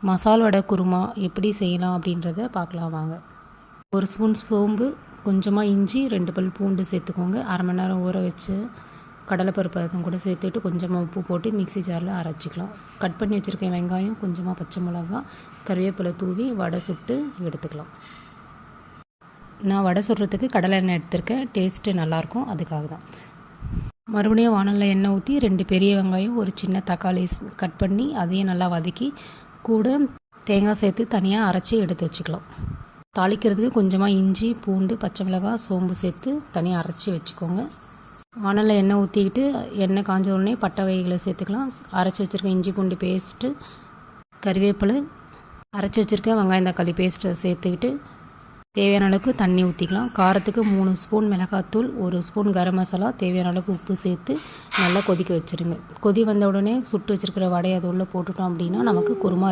மசால் வடை குருமா எப்படி செய்யலாம் அப்படின்றத பார்க்கலாம் வாங்க. 1 ஸ்பூன் சோம்பு, கொஞ்சமாக இஞ்சி, 2 பல் பூண்டு சேர்த்துக்கோங்க. அரை மணி நேரம் ஊற வச்சு கடலைப்பருப்பு அதுவும் கூட சேர்த்துட்டு கொஞ்சமாக உப்பு போட்டு மிக்ஸி ஜாரில் அரைச்சிக்கலாம். கட் பண்ணி வச்சுருக்கேன் வெங்காயம், கொஞ்சமாக பச்சை மிளகாய், கருவேப்பிலை தூவி வடை சுட்டு எடுத்துக்கலாம். நான் வடை சுடுறதுக்கு கடலை எண்ணெய் எடுத்திருக்கேன். டேஸ்ட்டு நல்லாயிருக்கும், அதுக்காக தான். மறுபடியும் வானலில் எண்ணெய் ஊற்றி 2 பெரிய வெங்காயம், ஒரு சின்ன தக்காளி கட் பண்ணி அதையும் நல்லா வதக்கி கூட தேங்காய் சேர்த்து தனியாக அரைச்சி எடுத்து வச்சுக்கலாம். தாளிக்கிறதுக்கு கொஞ்சமாக இஞ்சி, பூண்டு, பச்சை மிளகாய், சோம்பு சேர்த்து தனியாக அரைச்சி வச்சுக்கோங்க. வானலில் எண்ணெய் ஊற்றிக்கிட்டு எண்ணெய் காஞ்ச உடனே பட்டை வகைகளை சேர்த்துக்கலாம். அரைச்சி வச்சுருக்க இஞ்சி பூண்டு பேஸ்ட்டு, கருவேப்பிலை, அரைச்சி வச்சுருக்க வெங்காயம் தக்காளி பேஸ்ட்டை சேர்த்துக்கிட்டு தேவையான அளவுக்கு தண்ணி ஊற்றிக்கலாம். காரத்துக்கு 3 ஸ்பூன் மிளகாத்தூள், 1 ஸ்பூன் கரம் மசாலா, தேவையான அளவுக்கு உப்பு சேர்த்து நல்லா கொதிக்க வச்சுருங்க. கொதி வந்த உடனே சுட்டு வச்சுருக்கிற வடையை அது உள்ளே போட்டுட்டோம் அப்படின்னா நமக்கு குருமா